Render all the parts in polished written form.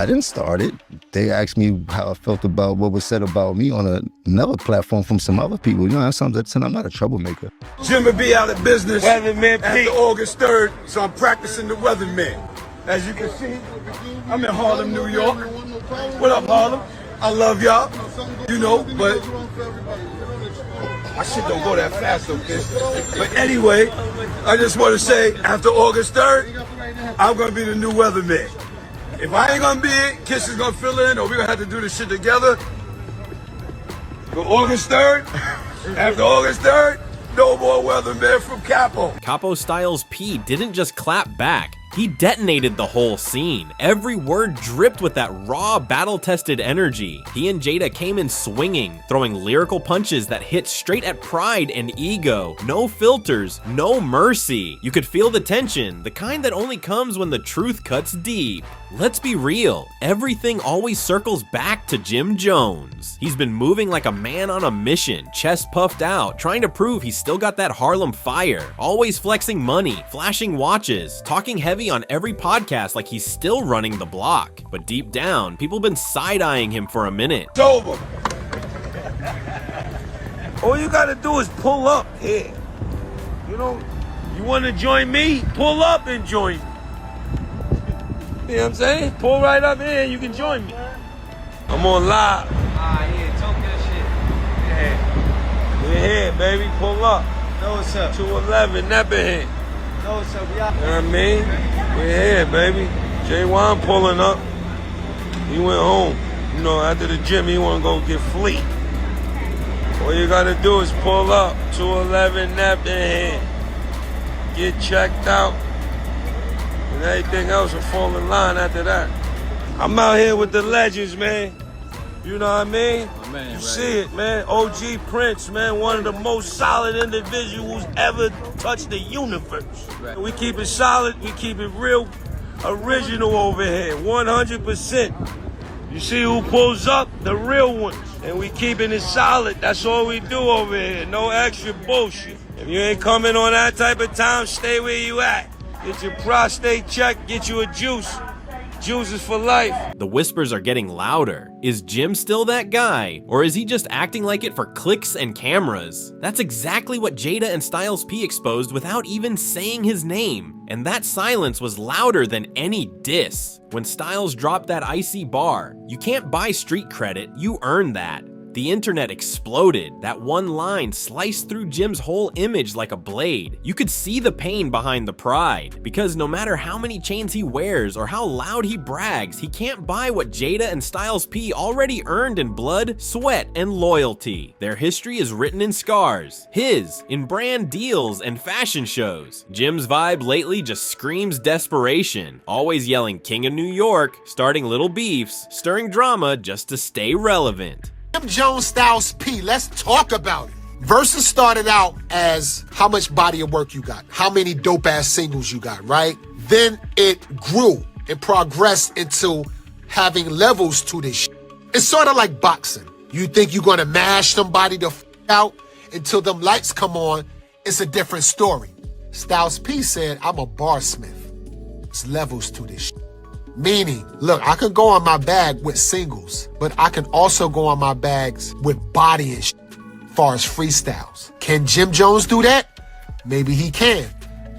I didn't start it. They asked me how I felt about what was said about me on another platform from some other people. You know, that sounds like I'm not a troublemaker. Jim will be out of business after August 3rd, so I'm practicing the weatherman. As you can see, I'm in Harlem, New York. What up, Harlem? I love y'all, you know, but my shit don't go that fast, okay? But anyway, I just want to say, after August 3rd, I'm going to be the new weatherman. If I ain't going to be it, Kiss is going to fill in, or we're going to have to do this shit together. But August 3rd, after August 3rd, no more weatherman from Capo. Capo Styles P didn't just clap back. He detonated the whole scene. Every word dripped with that raw, battle-tested energy. P and Jada came in swinging, throwing lyrical punches that hit straight at pride and ego. No filters, no mercy. You could feel the tension, the kind that only comes when the truth cuts deep. Let's be real, everything always circles back to Jim Jones. He's been moving like a man on a mission, chest puffed out, trying to prove he's still got that Harlem fire. Always flexing money, flashing watches, talking heavy on every podcast like he's still running the block. But deep down, people been side-eyeing him for a minute. It's over. All you gotta do is pull up here. You know, you wanna join me? Pull up and join me. You know what I'm saying? Pull right up here and you can join me. I'm on live. Yeah, talk that shit. Yeah. We're here, baby. Pull up. Know what's up? 211, never here. Know what's up? Yeah. You know what I mean? We're here, baby. J1 pulling up. He went home. You know, after the gym, he want to go get fleet. All you got to do is pull up. 211, never here. Get checked out. And everything else will fall in line after that. I'm out here with the legends, man. You know what I mean? Man, you see it, man. OG Prince, man, one of the most solid individuals ever touched the universe. Right. We keep it solid, we keep it real original over here, 100%. You see who pulls up? The real ones. And we keeping it solid, that's all we do over here. No extra bullshit. If you ain't coming on that type of time, stay where you at. Get your prostate checked, get you a juice. Juice is for life. The whispers are getting louder. Is Jim still that guy? Or is he just acting like it for clicks and cameras? That's exactly what Jada and Styles P exposed without even saying his name. And that silence was louder than any diss. When Styles dropped that icy bar, you can't buy street credit, you earn that. The internet exploded. That one line sliced through Jim's whole image like a blade. You could see the pain behind the pride, because no matter how many chains he wears or how loud he brags, he can't buy what Jada and Styles P already earned in blood, sweat, and loyalty. Their history is written in scars. His, in brand deals and fashion shows. Jim's vibe lately just screams desperation, always yelling King of New York, starting little beefs, stirring drama just to stay relevant. Jim Jones, Styles P, let's talk about it. Verzuz started out as how much body of work you got, how many dope ass singles you got, right? Then it grew and progressed into having levels to this shit. It's sort of like boxing. You think you're gonna mash somebody the f out until them lights come on, it's a different story. Styles P said, I'm a barsmith. It's levels to this shit. Meaning, look, I can go on my bag with singles, but I can also go on my bags with body and shit, as far as freestyles. Can Jim Jones do that? Maybe he can.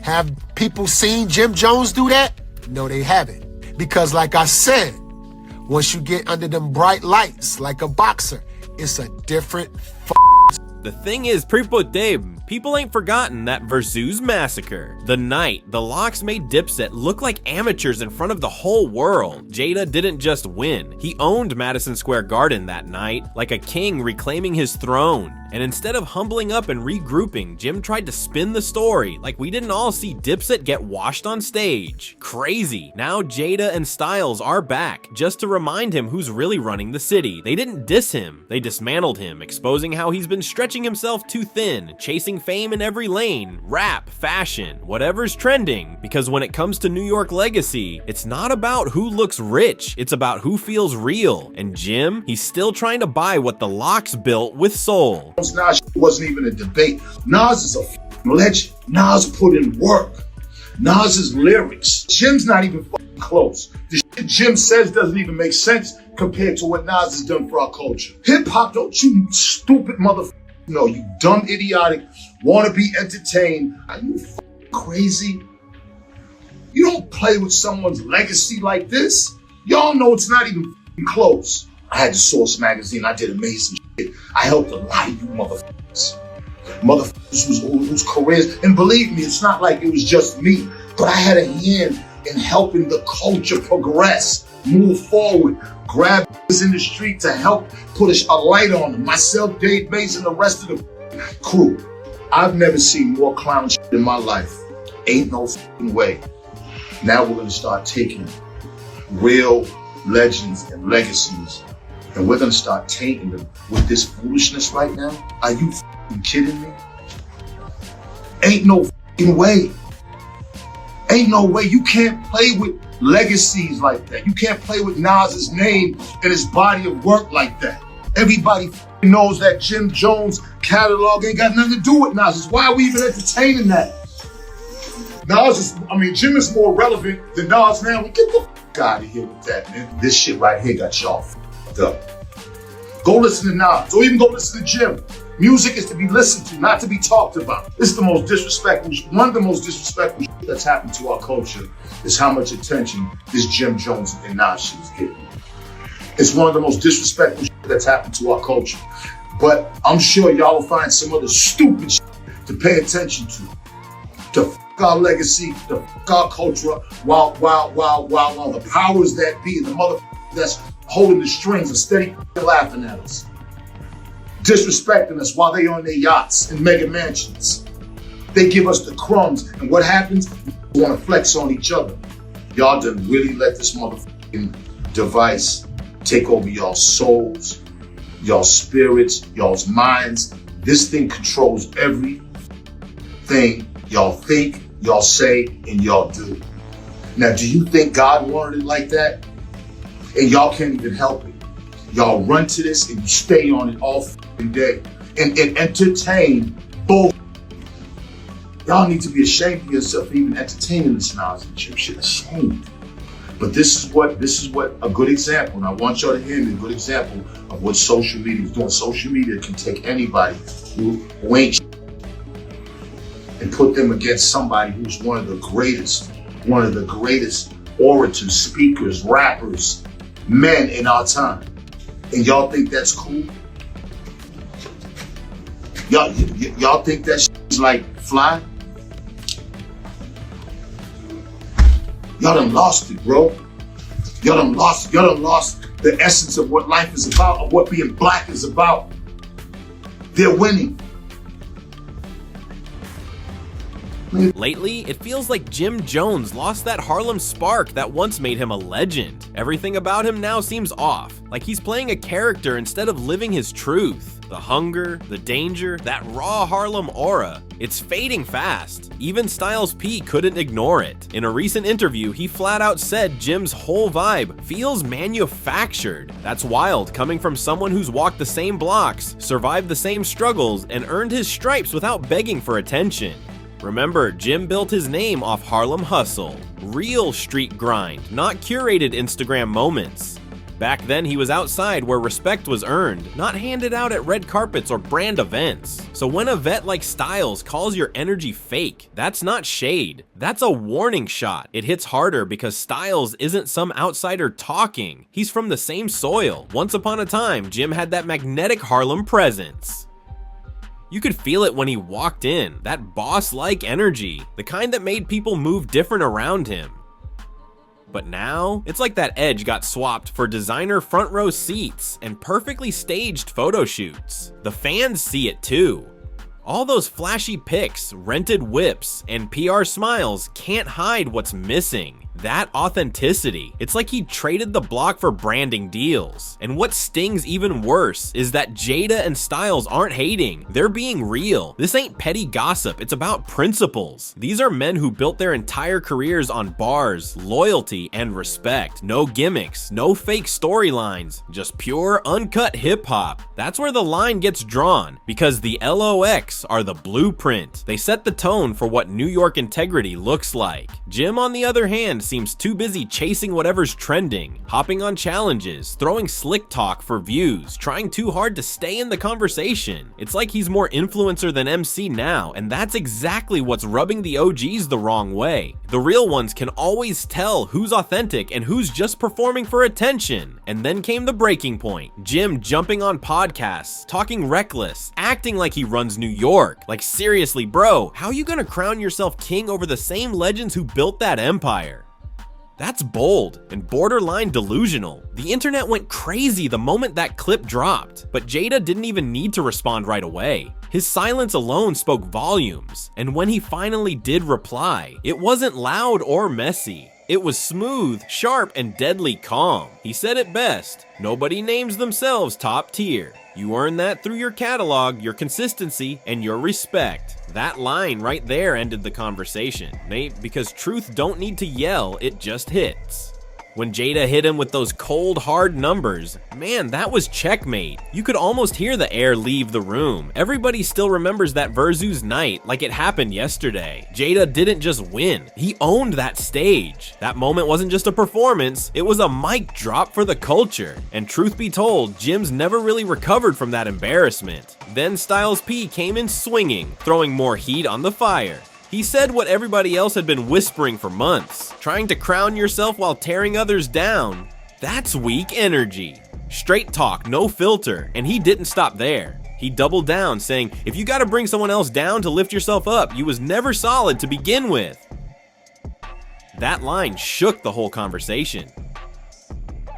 Have people seen Jim Jones do that? No, they haven't. Because like I said, once you get under them bright lights, like a boxer, it's a different The thing is, people ain't forgotten that Verzuz massacre. The night, the Locks made Dipset look like amateurs in front of the whole world. Jada didn't just win, he owned Madison Square Garden that night, like a king reclaiming his throne. And instead of humbling up and regrouping, Jim tried to spin the story like we didn't all see Dipset get washed on stage. Crazy. Now Jada and Styles are back, just to remind him who's really running the city. They didn't diss him, they dismantled him, exposing how he's been stretching himself too thin, chasing fame in every lane, rap, fashion, whatever's trending. Because when it comes to New York legacy, it's not about who looks rich, it's about who feels real. And Jim, he's still trying to buy what the Locks built with soul. Nas wasn't even a debate. Nas is a legend. Nas put in work. Nas's lyrics. Jim's not even close. The shit Jim says doesn't even make sense compared to what Nas has done for our culture. Hip hop, don't you stupid motherfucker know, you dumb, idiotic, wanna be entertained. Are you crazy? You don't play with someone's legacy like this. Y'all know it's not even close. I had the Source magazine. I did amazing shit. I helped a lot of you motherfuckers. Motherfuckers whose careers, and believe me, it's not like it was just me, but I had a hand in helping the culture progress, move forward, grab us in the street to help put a light on them. Myself, Dave Mays, and the rest of the crew. I've never seen more clown shit in my life. Ain't no fucking way. Now we're gonna start taking real legends and legacies, and we're gonna start tainting them with this foolishness right now. Are you fucking kidding me? Ain't no fucking way. Ain't no way. You can't play with legacies like that. You can't play with Nas's name and his body of work like that. Everybody knows that Jim Jones catalog ain't got nothing to do with Nas. Why are we even entertaining that? Jim is more relevant than Nas now. Get the fuck out of here with that, man. This shit right here got y'all fucked up. Go listen to Nas, or even go listen to Jim. Music is to be listened to, not to be talked about. This is the most disrespectful, one of the most disrespectful shit that's happened to our culture is how much attention this Jim Jones and Nas shit is getting. It's one of the most disrespectful shit that's happened to our culture. But I'm sure y'all will find some other stupid shit to pay attention to fuck our legacy, to fuck our culture, while the powers that be and the motherfuckers that's holding the strings are steady laughing at us, disrespecting us while they on their yachts and mega mansions. They give us the crumbs, and what happens? We want to flex on each other. Y'all done really let this motherfucking device take over y'all's souls, y'all's spirits, y'all's minds. This thing controls everything y'all think, y'all say, and y'all do. Now, do you think God wanted it like that? And y'all can't even help it. Y'all run to this and you stay on it all fucking day and entertain bull. Y'all need to be ashamed of yourself for even entertaining this Nas and Jim shit. Ashamed. But this is what a good example, and I want y'all to hear me, a good example of what social media is doing. Social media can take anybody who ain't shit and put them against somebody who's one of the greatest orators, speakers, rappers, men in our time. And y'all think that's cool? Y'all think that shit's like fly? Y'all done lost it, bro. Y'all done lost the essence of what life is about, of what being black is about. They're winning. Lately, it feels like Jim Jones lost that Harlem spark that once made him a legend. Everything about him now seems off, like he's playing a character instead of living his truth. The hunger, the danger, that raw Harlem aura, it's fading fast. Even Styles P couldn't ignore it. In a recent interview, he flat out said Jim's whole vibe feels manufactured. That's wild, coming from someone who's walked the same blocks, survived the same struggles, and earned his stripes without begging for attention. Remember, Jim built his name off Harlem hustle, real street grind, not curated Instagram moments. Back then, he was outside where respect was earned, not handed out at red carpets or brand events. So when a vet like Styles calls your energy fake, that's not shade. That's a warning shot. It hits harder because Styles isn't some outsider talking. He's from the same soil. Once upon a time, Jim had that magnetic Harlem presence. You could feel it when he walked in, that boss-like energy, the kind that made people move different around him. But now, it's like that edge got swapped for designer front row seats and perfectly staged photo shoots. The fans see it too. All those flashy pics, rented whips, and PR smiles can't hide what's missing. That authenticity. It's like he traded the block for branding deals. And what stings even worse is that Jada and Styles aren't hating. They're being real. This ain't petty gossip. It's about principles. These are men who built their entire careers on bars, loyalty, and respect. No gimmicks, no fake storylines, just pure uncut hip hop. That's where the line gets drawn, because the LOX are the blueprint. They set the tone for what New York integrity looks like. Jim, on the other hand, seems too busy chasing whatever's trending, hopping on challenges, throwing slick talk for views, trying too hard to stay in the conversation. It's like he's more influencer than MC now, and that's exactly what's rubbing the OGs the wrong way. The real ones can always tell who's authentic and who's just performing for attention. And then came the breaking point. Jim jumping on podcasts, talking reckless, acting like he runs New York. Like seriously, bro, how are you gonna crown yourself king over the same legends who built that empire? That's bold and borderline delusional. The internet went crazy the moment that clip dropped, but Jada didn't even need to respond right away. His silence alone spoke volumes, and when he finally did reply, it wasn't loud or messy. It was smooth, sharp, and deadly calm. He said it best, nobody names themselves top tier. You earn that through your catalog, your consistency, and your respect. That line right there ended the conversation, because truth don't need to yell, it just hits. When Jada hit him with those cold, hard numbers, man, that was checkmate. You could almost hear the air leave the room. Everybody still remembers that Verzuz night like it happened yesterday. Jada didn't just win, he owned that stage. That moment wasn't just a performance, it was a mic drop for the culture. And truth be told, Jim's never really recovered from that embarrassment. Then Styles P came in swinging, throwing more heat on the fire. He said what everybody else had been whispering for months, trying to crown yourself while tearing others down. That's weak energy. Straight talk, no filter, and he didn't stop there. He doubled down, saying, if you gotta bring someone else down to lift yourself up, you was never solid to begin with. That line shook the whole conversation.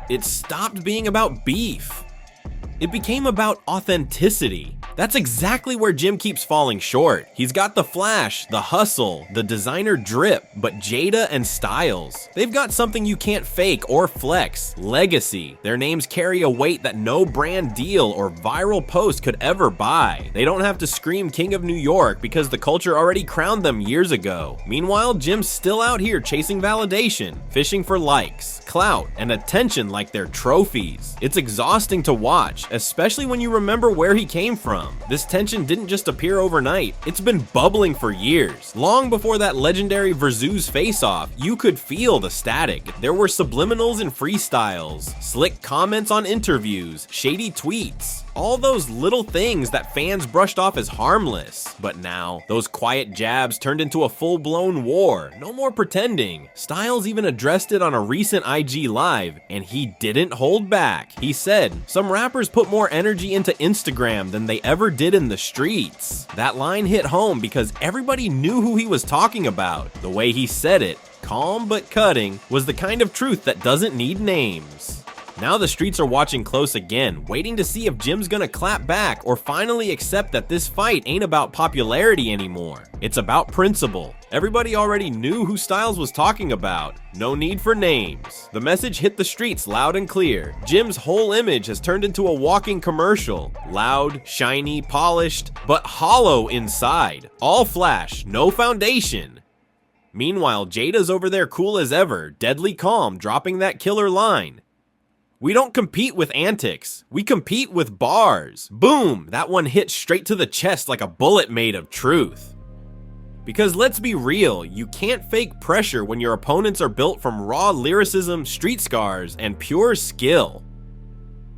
It stopped being about beef. It became about authenticity. That's exactly where Jim keeps falling short. He's got the flash, the hustle, the designer drip, but Jada and Styles, they've got something you can't fake or flex, legacy. Their names carry a weight that no brand deal or viral post could ever buy. They don't have to scream King of New York because the culture already crowned them years ago. Meanwhile, Jim's still out here chasing validation, fishing for likes, clout, and attention like they're trophies. It's exhausting to watch, especially when you remember where he came from. This tension didn't just appear overnight, it's been bubbling for years. Long before that legendary Verzuz face-off, you could feel the static. There were subliminals and freestyles, slick comments on interviews, shady tweets. All those little things that fans brushed off as harmless. But now, those quiet jabs turned into a full-blown war. No more pretending. Styles even addressed it on a recent IG Live, and he didn't hold back. He said, some rappers put more energy into Instagram than they ever did in the streets. That line hit home because everybody knew who he was talking about. The way he said it, calm but cutting, was the kind of truth that doesn't need names. Now the streets are watching close again, waiting to see if Jim's gonna clap back or finally accept that this fight ain't about popularity anymore. It's about principle. Everybody already knew who Styles was talking about. No need for names. The message hit the streets loud and clear. Jim's whole image has turned into a walking commercial. Loud, shiny, polished, but hollow inside. All flash, no foundation. Meanwhile, Jada's over there cool as ever, deadly calm, dropping that killer line. We don't compete with antics, we compete with bars. Boom, that one hit straight to the chest like a bullet made of truth. Because let's be real, you can't fake pressure when your opponents are built from raw lyricism, street scars, and pure skill.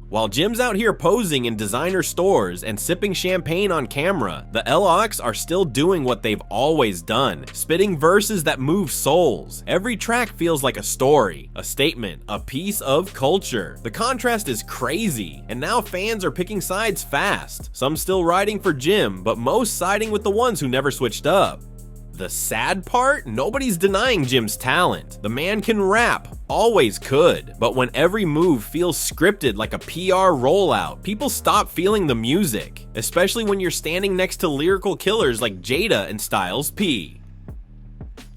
While Jim's out here posing in designer stores and sipping champagne on camera, the LOX are still doing what they've always done, spitting verses that move souls. Every track feels like a story, a statement, a piece of culture. The contrast is crazy, and now fans are picking sides fast. Some still riding for Jim, but most siding with the ones who never switched up. The sad part? Nobody's denying Jim's talent. The man can rap, always could. But when every move feels scripted like a PR rollout, people stop feeling the music. Especially when you're standing next to lyrical killers like Jada and Styles P.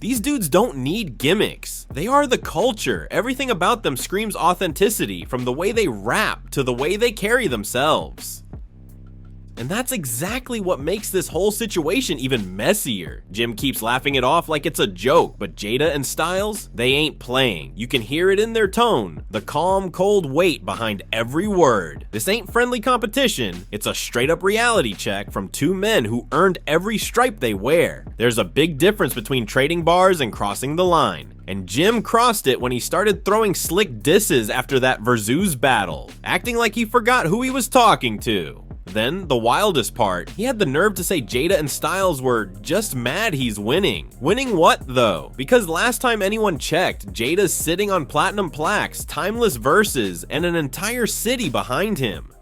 These dudes don't need gimmicks. They are the culture. Everything about them screams authenticity, from the way they rap to the way they carry themselves. And that's exactly what makes this whole situation even messier. Jim keeps laughing it off like it's a joke, but Jada and Styles, they ain't playing. You can hear it in their tone, the calm, cold weight behind every word. This ain't friendly competition, it's a straight up reality check from two men who earned every stripe they wear. There's a big difference between trading bars and crossing the line. And Jim crossed it when he started throwing slick disses after that Verzuz battle, acting like he forgot who he was talking to. Then, the wildest part, he had the nerve to say Jada and Styles were just mad he's winning. Winning what, though? Because last time anyone checked, Jada's sitting on platinum plaques, timeless verses, and an entire city behind him.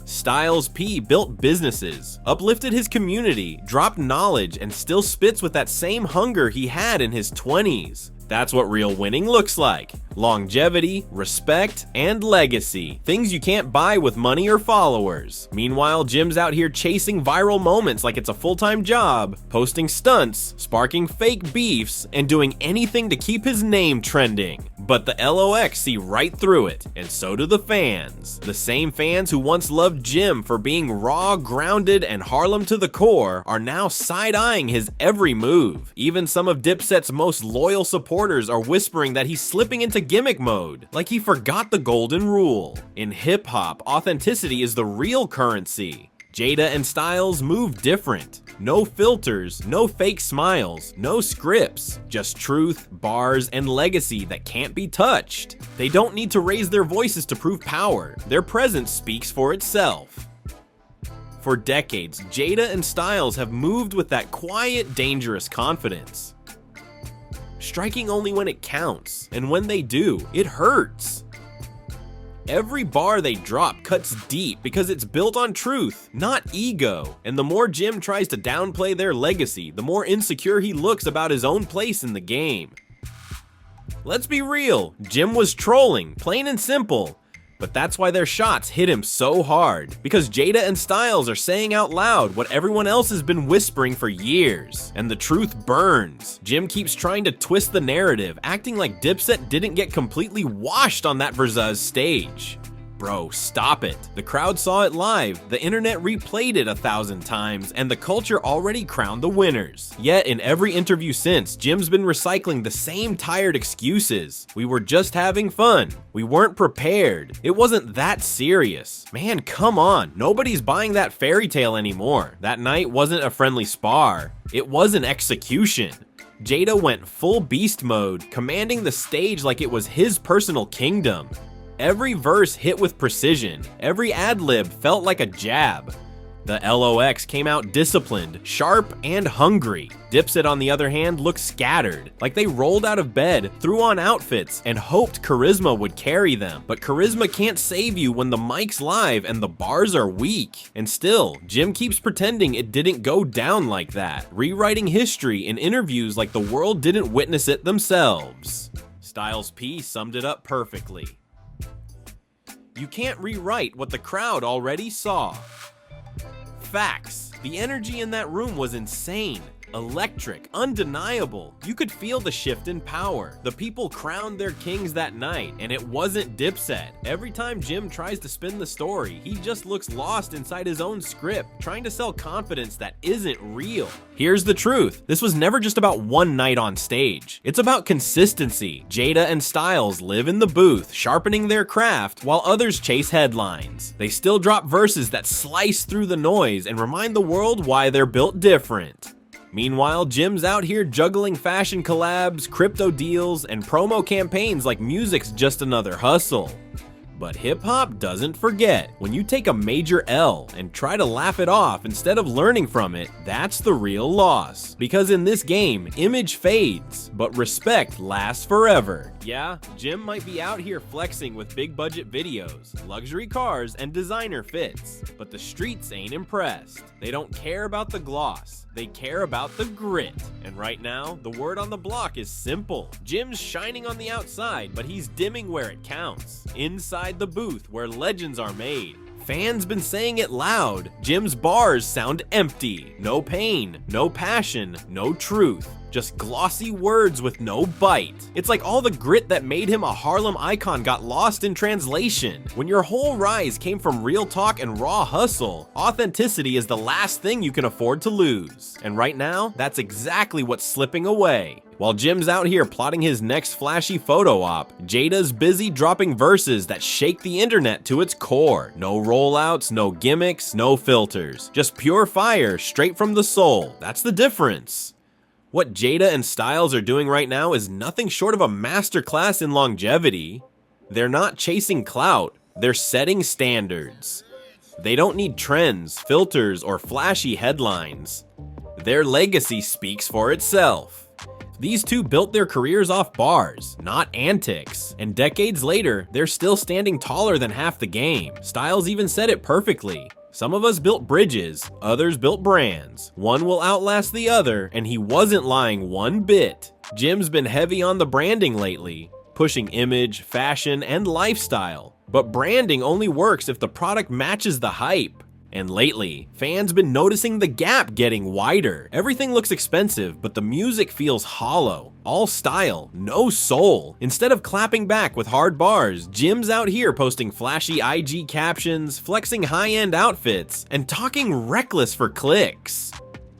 Styles P built businesses, uplifted his community, dropped knowledge, and still spits with that same hunger he had in his 20s. That's what real winning looks like. Longevity, respect, and legacy. Things you can't buy with money or followers. Meanwhile, Jim's out here chasing viral moments like it's a full-time job, posting stunts, sparking fake beefs, and doing anything to keep his name trending. But the LOX see right through it, and so do the fans. The same fans who once loved Jim for being raw, grounded, and Harlem to the core are now side-eyeing his every move. Even some of Dipset's most loyal supporters are whispering that he's slipping into gimmick mode, like he forgot the golden rule. In hip-hop, authenticity is the real currency. Jada and Styles move different. No filters, no fake smiles, no scripts, just truth, bars, and legacy that can't be touched. They don't need to raise their voices to prove power. Their presence speaks for itself. For decades, Jada and Styles have moved with that quiet, dangerous confidence. Striking only when it counts, and when they do, it hurts. Every bar they drop cuts deep because it's built on truth, not ego. And the more Jim tries to downplay their legacy, the more insecure he looks about his own place in the game. Let's be real, Jim was trolling, plain and simple. But that's why their shots hit him so hard, because Jada and Styles are saying out loud what everyone else has been whispering for years, and the truth burns. Jim keeps trying to twist the narrative, acting like Dipset didn't get completely washed on that Verzuz stage. Bro, stop it. The crowd saw it live, the internet replayed it 1,000 times, and the culture already crowned the winners. Yet in every interview since, Jim's been recycling the same tired excuses. We were just having fun. We weren't prepared. It wasn't that serious. Man, come on. Nobody's buying that fairy tale anymore. That night wasn't a friendly spar. It was an execution. Jada went full beast mode, commanding the stage like it was his personal kingdom. Every verse hit with precision, every ad-lib felt like a jab. The LOX came out disciplined, sharp, and hungry. Dipset, on the other hand, looked scattered, like they rolled out of bed, threw on outfits, and hoped charisma would carry them. But charisma can't save you when the mic's live and the bars are weak. And still, Jim keeps pretending it didn't go down like that, rewriting history in interviews like the world didn't witness it themselves. Styles P summed it up perfectly. You can't rewrite what the crowd already saw. Facts. The energy in that room was insane. Electric, undeniable. You could feel the shift in power. The people crowned their kings that night, and it wasn't Dipset. Every time Jim tries to spin the story, he just looks lost inside his own script, trying to sell confidence that isn't real. Here's the truth. This was never just about one night on stage. It's about consistency. Jada and Styles live in the booth, sharpening their craft, while others chase headlines. They still drop verses that slice through the noise and remind the world why they're built different. Meanwhile, Jim's out here juggling fashion collabs, crypto deals, and promo campaigns like music's just another hustle. But hip-hop doesn't forget. When you take a major L and try to laugh it off instead of learning from it, that's the real loss. Because in this game, image fades, but respect lasts forever. Yeah, Jim might be out here flexing with big budget videos, luxury cars, and designer fits, but the streets ain't impressed. They don't care about the gloss. They care about the grit. And right now, the word on the block is simple. Jim's shining on the outside, but he's dimming where it counts. Inside the booth, where legends are made. Fans been saying it loud. Jim's bars sound empty. No pain, no passion, no truth. Just glossy words with no bite. It's like all the grit that made him a Harlem icon got lost in translation. When your whole rise came from real talk and raw hustle, authenticity is the last thing you can afford to lose. And right now, that's exactly what's slipping away. While Jim's out here plotting his next flashy photo op, Jada's busy dropping verses that shake the internet to its core. No rollouts, no gimmicks, no filters. Just pure fire straight from the soul. That's the difference. What Jada and Styles are doing right now is nothing short of a masterclass in longevity. They're not chasing clout, they're setting standards. They don't need trends, filters, or flashy headlines. Their legacy speaks for itself. These two built their careers off bars, not antics, and decades later, they're still standing taller than half the game. Styles even said it perfectly. Some of us built bridges, others built brands. One will outlast the other, and he wasn't lying one bit. Jim's been heavy on the branding lately, pushing image, fashion, and lifestyle. But branding only works if the product matches the hype. And lately, fans been noticing the gap getting wider. Everything looks expensive, but the music feels hollow. All style, no soul. Instead of clapping back with hard bars, Jim's out here posting flashy IG captions, flexing high-end outfits, and talking reckless for clicks.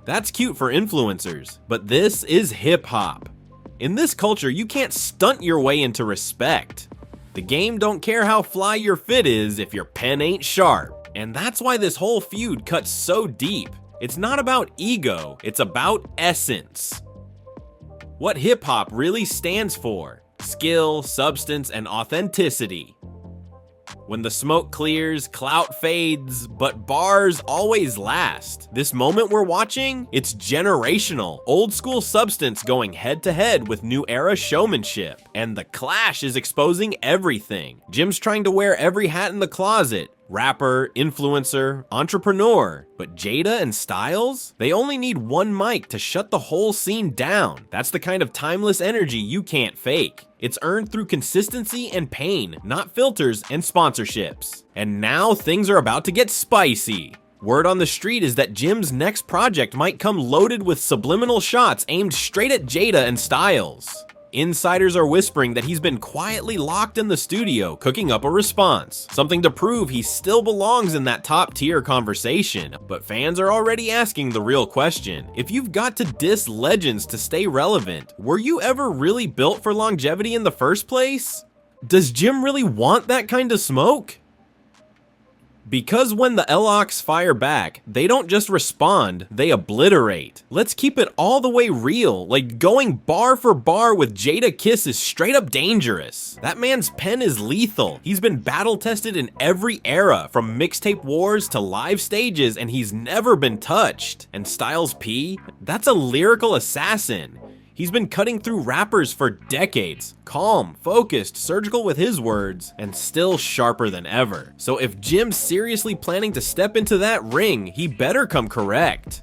That's cute for influencers, but this is hip-hop. In this culture, you can't stunt your way into respect. The game don't care how fly your fit is if your pen ain't sharp. And that's why this whole feud cuts so deep. It's not about ego, it's about essence. What hip-hop really stands for: skill, substance, and authenticity. When the smoke clears, clout fades, but bars always last. This moment we're watching, it's generational. Old school substance going head to head with new era showmanship. And the clash is exposing everything. Jim's trying to wear every hat in the closet. Rapper, influencer, entrepreneur. But Jada and Styles? They only need one mic to shut the whole scene down. That's the kind of timeless energy you can't fake. It's earned through consistency and pain, not filters and sponsorships. And now things are about to get spicy. Word on the street is that Jim's next project might come loaded with subliminal shots aimed straight at Jada and Styles. Insiders are whispering that he's been quietly locked in the studio, cooking up a response, something to prove he still belongs in that top-tier conversation. But fans are already asking the real question. If you've got to diss legends to stay relevant, were you ever really built for longevity in the first place? Does Jim really want that kind of smoke? Because when the LOX fire back, they don't just respond, they obliterate. Let's keep it all the way real, like going bar for bar with Jadakiss is straight up dangerous. That man's pen is lethal. He's been battle tested in every era, from mixtape wars to live stages, and he's never been touched. And Styles P? That's a lyrical assassin. He's been cutting through rappers for decades, calm, focused, surgical with his words, and still sharper than ever. So if Jim's seriously planning to step into that ring, he better come correct.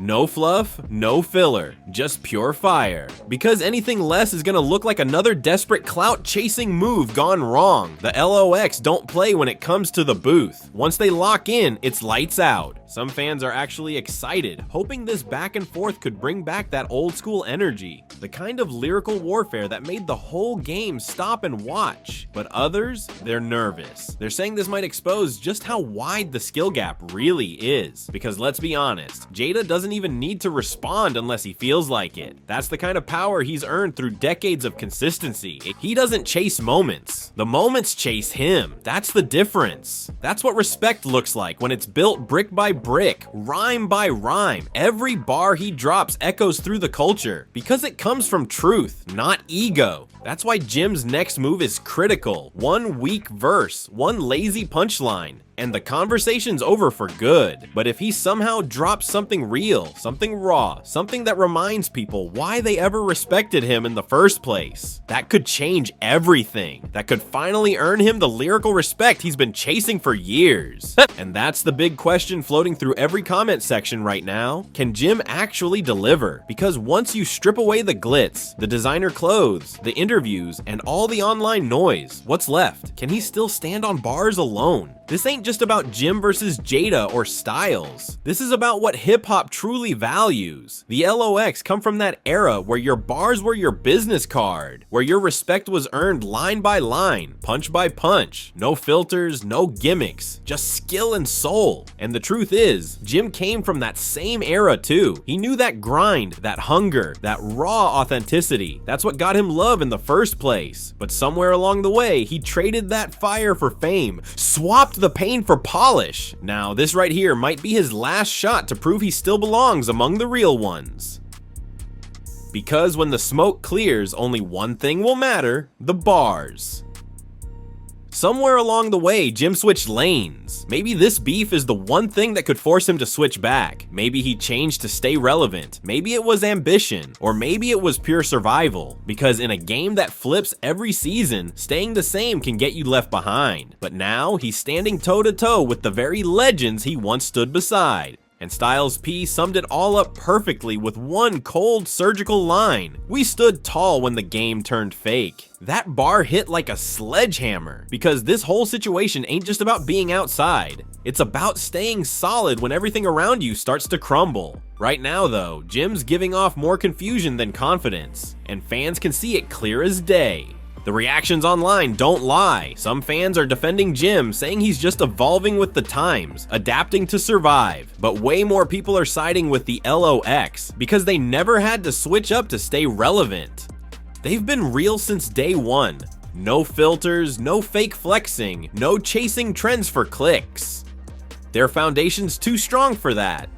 No fluff, no filler, just pure fire. Because anything less is gonna look like another desperate clout-chasing move gone wrong. The LOX don't play when it comes to the booth. Once they lock in, it's lights out. Some fans are actually excited, hoping this back and forth could bring back that old school energy, the kind of lyrical warfare that made the whole game stop and watch. But others, they're nervous. They're saying this might expose just how wide the skill gap really is. Because let's be honest, Jada doesn't even need to respond unless he feels like it. That's the kind of power he's earned through decades of consistency. He doesn't chase moments. The moments chase him. That's the difference. That's what respect looks like when it's built brick by brick, rhyme by rhyme. Every bar he drops echoes through the culture because it comes from truth, not ego. That's why Jim's next move is critical. One weak verse, one lazy punchline, and the conversation's over for good. But if he somehow drops something real, something raw, something that reminds people why they ever respected him in the first place, that could change everything. That could finally earn him the lyrical respect he's been chasing for years. And that's the big question floating through every comment section right now. Can Jim actually deliver? Because once you strip away the glitz, the designer clothes, the interviews, and all the online noise, what's left? Can he still stand on bars alone? This ain't just about Jim versus Jada or Styles. This is about what hip-hop truly values. The LOX come from that era where your bars were your business card, where your respect was earned line by line, punch by punch. No filters, no gimmicks, just skill and soul. And the truth is, Jim came from that same era too. He knew that grind, that hunger, that raw authenticity. That's what got him love in the first place. But somewhere along the way, he traded that fire for fame, swapped the pain for polish. Now, this right here might be his last shot to prove he still belongs among the real ones. Because when the smoke clears, only one thing will matter: the bars. Somewhere along the way, Jim switched lanes. Maybe this beef is the one thing that could force him to switch back. Maybe he changed to stay relevant. Maybe it was ambition, or maybe it was pure survival. Because in a game that flips every season, staying the same can get you left behind. But now, he's standing toe-to-toe with the very legends he once stood beside. And Styles P summed it all up perfectly with one cold surgical line: "We stood tall when the game turned fake." That bar hit like a sledgehammer, because this whole situation ain't just about being outside. It's about staying solid when everything around you starts to crumble. Right now though, Jim's giving off more confusion than confidence, and fans can see it clear as day. The reactions online don't lie. Some fans are defending Jim, saying he's just evolving with the times, adapting to survive. But way more people are siding with the LOX, because they never had to switch up to stay relevant. They've been real since day one. No filters, no fake flexing, no chasing trends for clicks. Their foundation's too strong for that.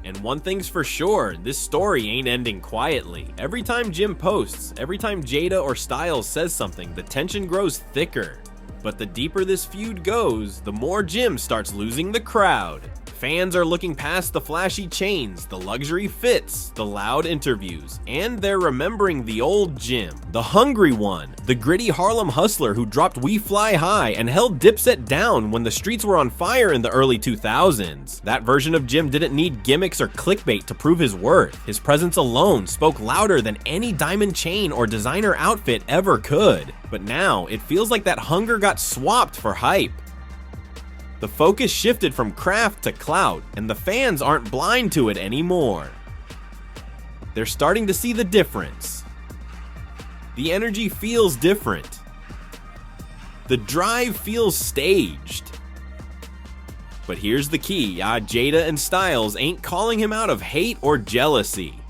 And one thing's for sure, this story ain't ending quietly. Every time Jim posts, every time Jada or Styles says something, the tension grows thicker. But the deeper this feud goes, the more Jim starts losing the crowd. Fans are looking past the flashy chains, the luxury fits, the loud interviews, and they're remembering the old Jim, the hungry one, the gritty Harlem hustler who dropped We Fly High and held Dipset down when the streets were on fire in the early 2000s. That version of Jim didn't need gimmicks or clickbait to prove his worth. His presence alone spoke louder than any diamond chain or designer outfit ever could. But now, it feels like that hunger got swapped for hype. The focus shifted from craft to clout, and the fans aren't blind to it anymore. They're starting to see the difference. The energy feels different. The drive feels staged. But here's the key, Jada and Styles ain't calling him out of hate or jealousy.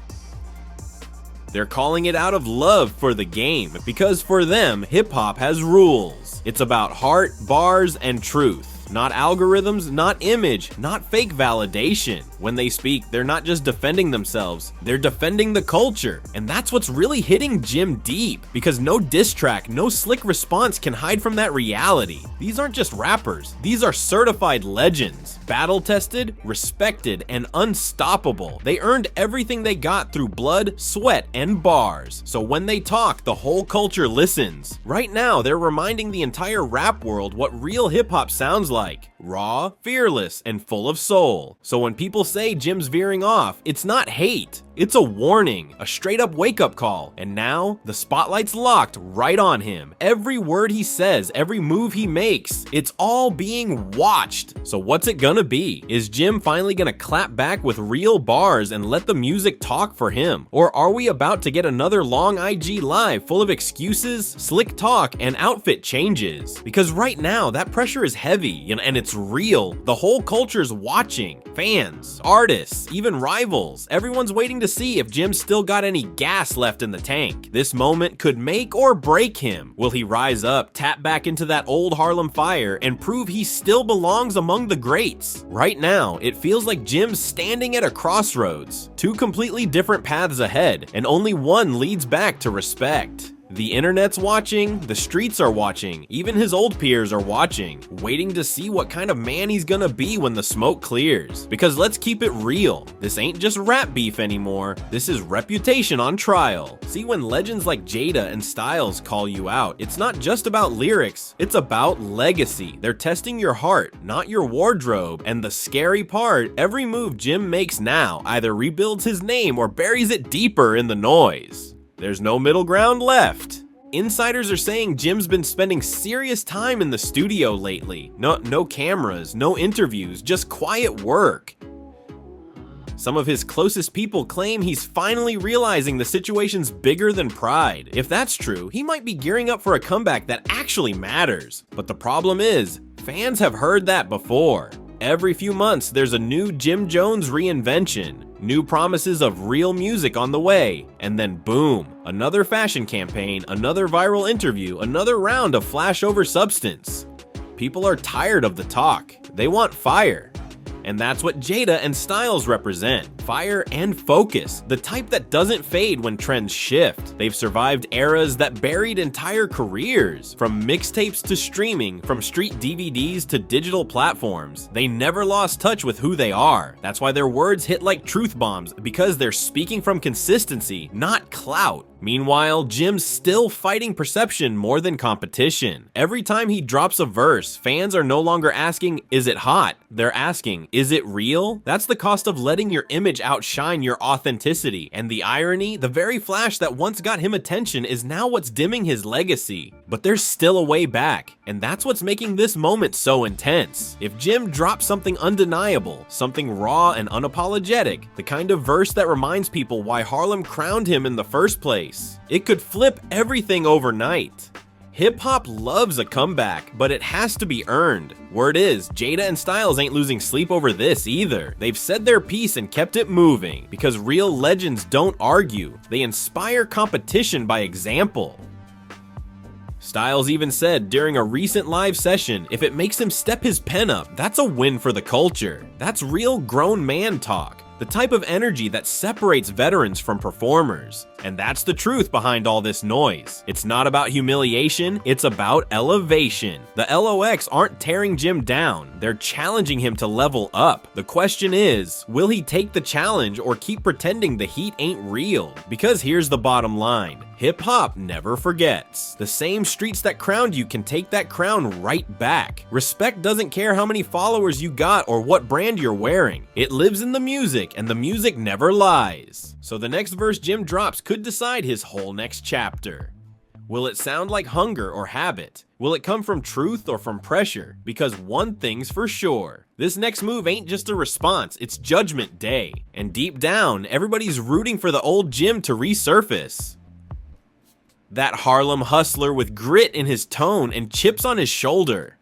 They're calling it out of love for the game, because for them, hip-hop has rules. It's about heart, bars, and truth. Not algorithms, not image, not fake validation. When they speak, they're not just defending themselves, they're defending the culture. And that's what's really hitting Jim deep, because no diss track, no slick response can hide from that reality. These aren't just rappers, these are certified legends. Battle-tested, respected, and unstoppable. They earned everything they got through blood, sweat, and bars. So when they talk, the whole culture listens. Right now, they're reminding the entire rap world what real hip-hop sounds like. Raw, fearless, and full of soul. So when people say Jim's veering off, it's not hate. It's a warning, a straight up wake up call. And now, the spotlight's locked right on him. Every word he says, every move he makes, it's all being watched. So what's it gonna be? Is Jim finally gonna clap back with real bars and let the music talk for him? Or are we about to get another long IG live full of excuses, slick talk, and outfit changes? Because right now, that pressure is heavy and it's real. The whole culture's watching. Fans, artists, even rivals. Everyone's waiting to see if Jim's still got any gas left in the tank. This moment could make or break him. Will he rise up, tap back into that old Harlem fire, and prove he still belongs among the greats? Right now, it feels like Jim's standing at a crossroads. Two completely different paths ahead, and only one leads back to respect. The internet's watching, the streets are watching, even his old peers are watching, waiting to see what kind of man he's gonna be when the smoke clears. Because let's keep it real, this ain't just rap beef anymore, this is reputation on trial. See, when legends like Jada and Styles call you out, it's not just about lyrics, it's about legacy. They're testing your heart, not your wardrobe, and the scary part, every move Jim makes now either rebuilds his name or buries it deeper in the noise. There's no middle ground left. Insiders are saying Jim's been spending serious time in the studio lately. No cameras, no interviews, just quiet work. Some of his closest people claim he's finally realizing the situation's bigger than pride. If that's true, he might be gearing up for a comeback that actually matters. But the problem is, fans have heard that before. Every few months, there's a new Jim Jones reinvention, new promises of real music on the way, and then boom, another fashion campaign, another viral interview, another round of flashover substance. People are tired of the talk. They want fire. And that's what Jada and Styles represent. Fire and focus, the type that doesn't fade when trends shift. They've survived eras that buried entire careers. From mixtapes to streaming, from street DVDs to digital platforms. They never lost touch with who they are. That's why their words hit like truth bombs, because they're speaking from consistency, not clout. Meanwhile, Jim's still fighting perception more than competition. Every time he drops a verse, fans are no longer asking, is it hot? They're asking, is it real? That's the cost of letting your image outshine your authenticity. And the irony, the very flash that once got him attention is now what's dimming his legacy. But there's still a way back, and that's what's making this moment so intense. If Jim drops something undeniable, something raw and unapologetic, the kind of verse that reminds people why Harlem crowned him in the first place, it could flip everything overnight. Hip-hop loves a comeback, but it has to be earned. Word is, Jada and Styles ain't losing sleep over this either. They've said their piece and kept it moving, because real legends don't argue. They inspire competition by example. Styles even said during a recent live session, if it makes him step his pen up, that's a win for the culture. That's real grown man talk. The type of energy that separates veterans from performers. And that's the truth behind all this noise. It's not about humiliation, it's about elevation. The LOX aren't tearing Jim down, they're challenging him to level up. The question is, will he take the challenge or keep pretending the heat ain't real? Because here's the bottom line. Hip-hop never forgets. The same streets that crowned you can take that crown right back. Respect doesn't care how many followers you got or what brand you're wearing. It lives in the music, and the music never lies. So the next verse Jim drops could decide his whole next chapter. Will it sound like hunger or habit? Will it come from truth or from pressure? Because one thing's for sure. This next move ain't just a response, it's Judgment Day. And deep down, everybody's rooting for the old Jim to resurface. That Harlem hustler with grit in his tone and chips on his shoulder.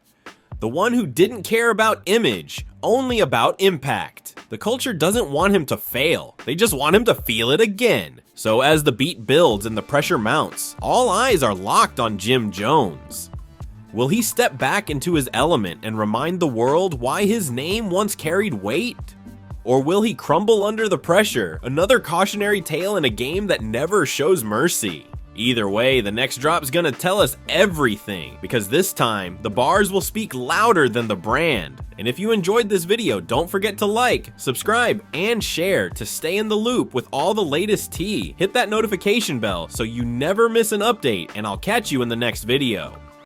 The one who didn't care about image, only about impact. The culture doesn't want him to fail, they just want him to feel it again. So as the beat builds and the pressure mounts, all eyes are locked on Jim Jones. Will he step back into his element and remind the world why his name once carried weight? Or will he crumble under the pressure, another cautionary tale in a game that never shows mercy? Either way, the next drop's gonna tell us everything, because this time, the bars will speak louder than the brand. And if you enjoyed this video, don't forget to like, subscribe, and share to stay in the loop with all the latest tea. Hit that notification bell so you never miss an update, and I'll catch you in the next video.